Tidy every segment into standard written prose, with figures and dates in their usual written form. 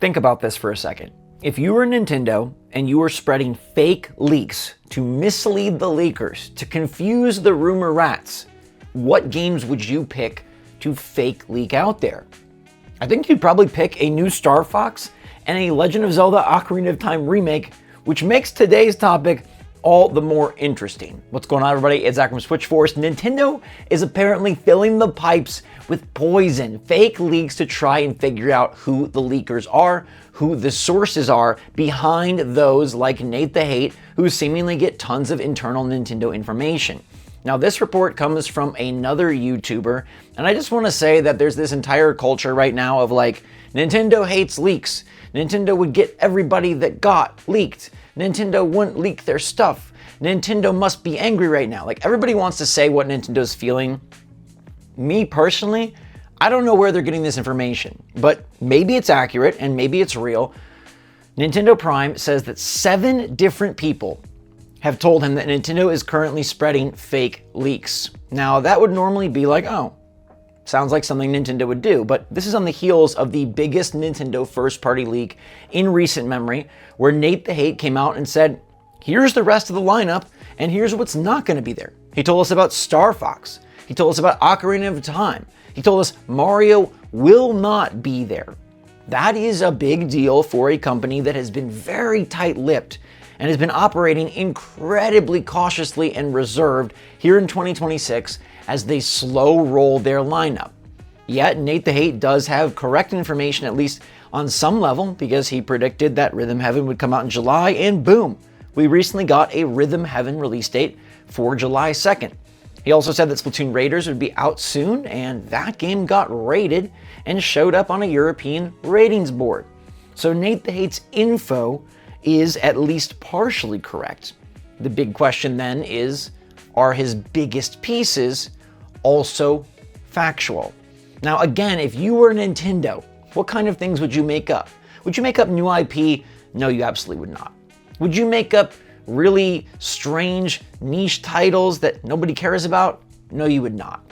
Think about this for a second. If you were Nintendo and you were spreading fake leaks to mislead the leakers, to confuse the rumor rats, what games would you pick to fake leak out there? I think you'd probably pick a new Star Fox and a Legend of Zelda Ocarina of Time remake, which makes today's topic all the more interesting. What's going on, everybody? It's Zach from SwitchForce. Nintendo is apparently filling the pipes with poison, fake leaks to try and figure out who the leakers are, who the sources are behind those like Nate the Hate, who seemingly get tons of internal Nintendo information. Now, this report comes from another YouTuber, and I just want to say that there's this entire culture right now of like, Nintendo hates leaks. Nintendo would get everybody that got leaked. Nintendo wouldn't leak their stuff. Nintendo must be angry right now. Like, everybody wants to say what Nintendo's feeling. Me personally, I don't know where they're getting this information, but maybe it's accurate and maybe it's real. Nintendo Prime says that 7 different people have told him that Nintendo is currently spreading fake leaks. Now, that would normally be like, oh, sounds like something Nintendo would do, but this is on the heels of the biggest Nintendo first-party leak in recent memory, where Nate the Hate came out and said, here's the rest of the lineup, and here's what's not going to be there. He told us about Star Fox. He told us about Ocarina of Time. He told us Mario will not be there. That is a big deal for a company that has been very tight-lipped and has been operating incredibly cautiously and reserved here in 2026 as they slow roll their lineup. Yet Nate the Hate does have correct information, at least on some level, because he predicted that Rhythm Heaven would come out in July, and boom, we recently got a Rhythm Heaven release date for July 2nd. He also said that Splatoon Raiders would be out soon, and that game got rated and showed up on a European ratings board. So Nate the Hate's info is at least partially correct. The big question then is, are his biggest pieces also factual? Now again, if you were Nintendo, what kind of things would you make up? Would you make up new IP? No, you absolutely would not. Would you make up really strange niche titles that nobody cares about? No, you would not.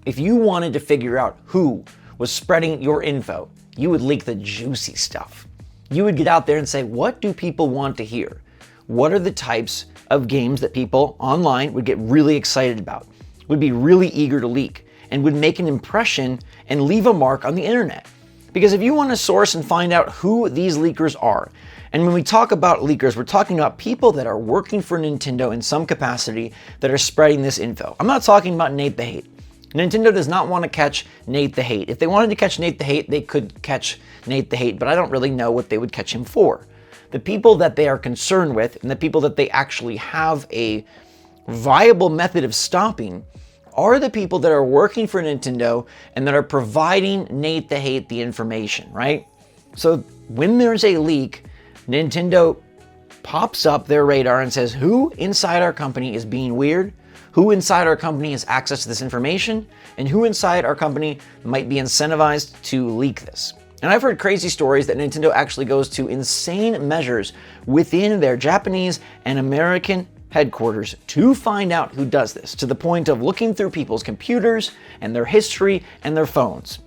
If you wanted to figure out who was spreading your info, you would leak the juicy stuff. You would get out there and say, what do people want to hear? What are the types of games that people online would get really excited about, would be really eager to leak, and would make an impression and leave a mark on the internet? Because if you want to source and find out who these leakers are, and when we talk about leakers, we're talking about people that are working for Nintendo in some capacity that are spreading this info. I'm not talking about Nate the Hate. Nintendo does not want to catch Nate the Hate. If they wanted to catch Nate the Hate, they could catch Nate the Hate, but I don't really know what they would catch him for. The people that they are concerned with and the people that they actually have a viable method of stopping are the people that are working for Nintendo and that are providing Nate the Hate the information, right? So when there's a leak, Nintendo pops up their radar and says, who inside our company is being weird? Who inside our company has access to this information? And who inside our company might be incentivized to leak this? And I've heard crazy stories that Nintendo actually goes to insane measures within their Japanese and American headquarters to find out who does this, to the point of looking through people's computers and their history and their phones.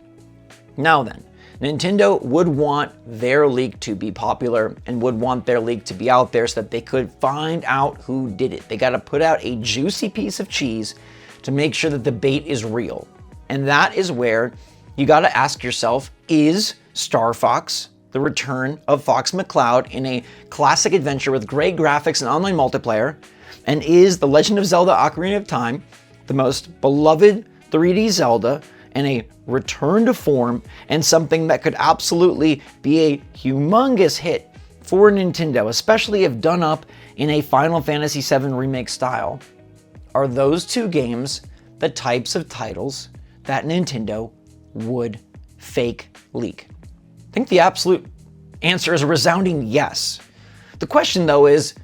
Now then, Nintendo would want their leak to be popular and would want their leak to be out there so that they could find out who did it. They got to put out a juicy piece of cheese to make sure that the bait is real. And that is where you got to ask yourself, is Star Fox, the return of Fox McCloud in a classic adventure with great graphics and online multiplayer, and is The Legend of Zelda Ocarina of Time the most beloved 3D Zelda and a return to form and something that could absolutely be a humongous hit for Nintendo, especially if done up in a Final Fantasy VII Remake style? Are those two games the types of titles that Nintendo would fake leak? I think the absolute answer is a resounding yes. The question though is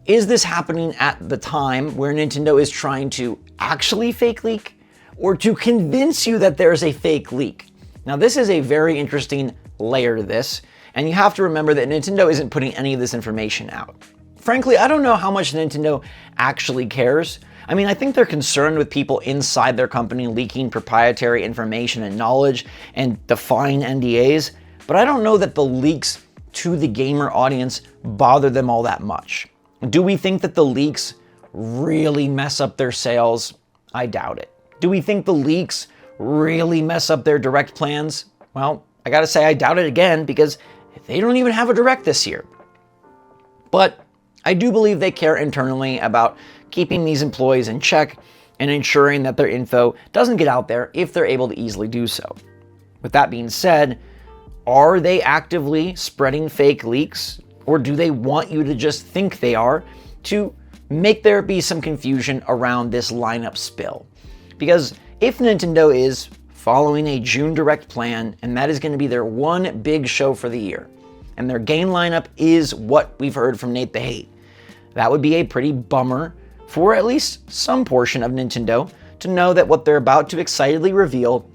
this happening at the time where Nintendo is trying to actually fake leak, or to convince you that there's a fake leak? Now, this is a very interesting layer to this, and you have to remember that Nintendo isn't putting any of this information out. Frankly, I don't know how much Nintendo actually cares. I mean, I think they're concerned with people inside their company leaking proprietary information and knowledge and defying NDAs, but I don't know that the leaks to the gamer audience bother them all that much. Do we think that the leaks really mess up their sales? I doubt it. Do we think the leaks really mess up their direct plans? Well, I gotta say I doubt it again, because they don't even have a direct this year. But I do believe they care internally about keeping these employees in check and ensuring that their info doesn't get out there if they're able to easily do so. With that being said, are they actively spreading fake leaks, or do they want you to just think they are to make there be some confusion around this lineup spill? Because if Nintendo is following a June Direct plan, and that is going to be their one big show for the year, and their game lineup is what we've heard from Nate the Hate, that would be a pretty bummer for at least some portion of Nintendo to know that what they're about to excitedly reveal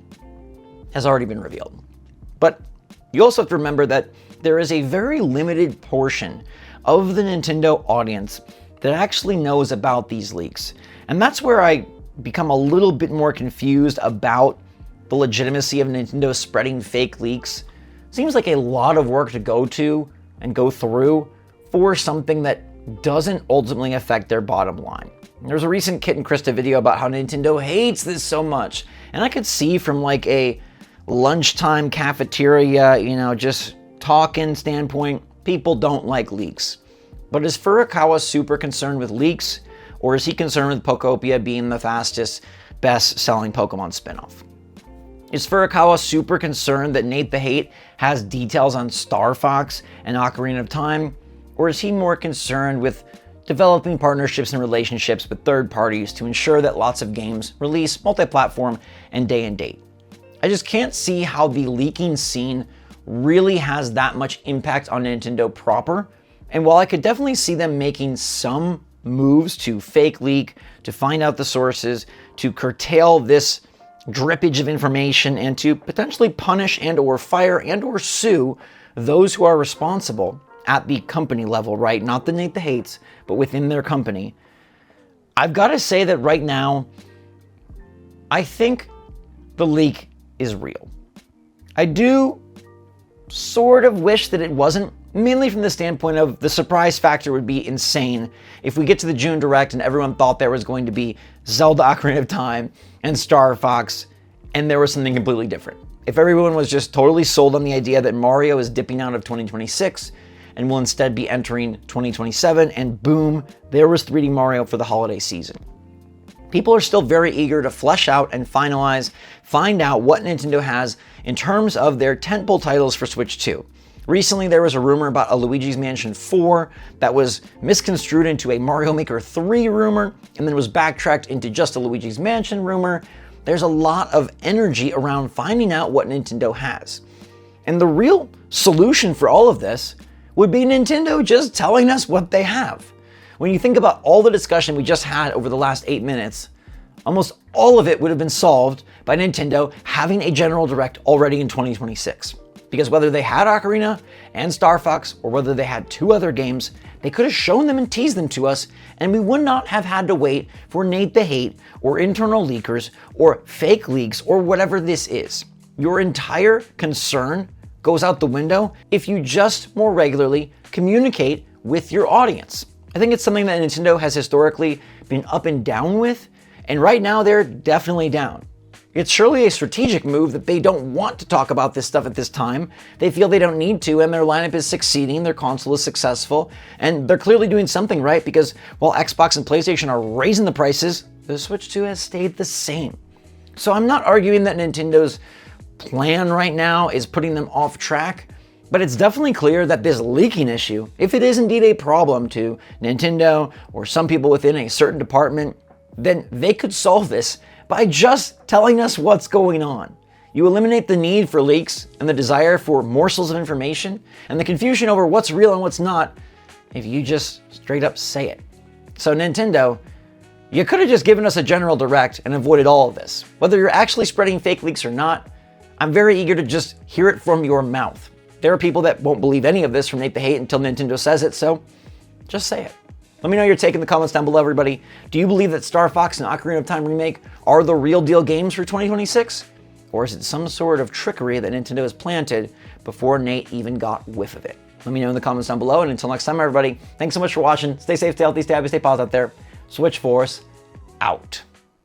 has already been revealed. But you also have to remember that there is a very limited portion of the Nintendo audience that actually knows about these leaks. And that's where I become a little bit more confused about the legitimacy of Nintendo spreading fake leaks. Seems like a lot of work to go to and go through for something that doesn't ultimately affect their bottom line. There was a recent Kit and Krista video about how Nintendo hates this so much. And I could see from like a lunchtime cafeteria, just talking standpoint, people don't like leaks. But is Furukawa super concerned with leaks, or is he concerned with Pokopia being the fastest, best-selling Pokemon spinoff? Is Furukawa super concerned that Nate the Hate has details on Star Fox and Ocarina of Time, or is he more concerned with developing partnerships and relationships with third parties to ensure that lots of games release multi-platform and day and date? I just can't see how the leaking scene really has that much impact on Nintendo proper. And while I could definitely see them making some moves to fake leak, to find out the sources, to curtail this drippage of information, and to potentially punish and or fire and or sue those who are responsible at the company level, right? Not the Nate the Hates, but within their company. I've got to say that right now, I think the leak is real. I do sort of wish that it wasn't, mainly from the standpoint of the surprise factor would be insane if we get to the June Direct and everyone thought there was going to be Zelda Ocarina of Time and Star Fox, and there was something completely different. If everyone was just totally sold on the idea that Mario is dipping out of 2026 and will instead be entering 2027, and boom, there was 3D Mario for the holiday season. People are still very eager to flesh out and find out what Nintendo has in terms of their tentpole titles for Switch 2. Recently, there was a rumor about a Luigi's Mansion 4 that was misconstrued into a Mario Maker 3 rumor, and then was backtracked into just a Luigi's Mansion rumor. There's a lot of energy around finding out what Nintendo has. And the real solution for all of this would be Nintendo just telling us what they have. When you think about all the discussion we just had over the last 8 minutes, almost all of it would have been solved by Nintendo having a general direct already in 2026. Because whether they had Ocarina and Star Fox, or whether they had 2 other games, they could have shown them and teased them to us, and we would not have had to wait for Nate the Hate, or internal leakers, or fake leaks, or whatever this is. Your entire concern goes out the window if you just more regularly communicate with your audience. I think it's something that Nintendo has historically been up and down with, and right now they're definitely down. It's surely a strategic move that they don't want to talk about this stuff at this time. They feel they don't need to, and their lineup is succeeding, their console is successful, and they're clearly doing something right, because while Xbox and PlayStation are raising the prices, the Switch 2 has stayed the same. So I'm not arguing that Nintendo's plan right now is putting them off track, but it's definitely clear that this leaking issue, if it is indeed a problem to Nintendo or some people within a certain department, then they could solve this by just telling us what's going on. You eliminate the need for leaks and the desire for morsels of information and the confusion over what's real and what's not if you just straight up say it. So Nintendo, you could have just given us a general direct and avoided all of this. Whether you're actually spreading fake leaks or not, I'm very eager to just hear it from your mouth. There are people that won't believe any of this from Nate the Hate until Nintendo says it, so just say it. Let me know your take in the comments down below, everybody. Do you believe that Star Fox and Ocarina of Time Remake are the real deal games for 2026? Or is it some sort of trickery that Nintendo has planted before Nate even got whiff of it? Let me know in the comments down below, and until next time, everybody, thanks so much for watching. Stay safe, stay healthy, stay happy, stay positive out there. SwitchForce out.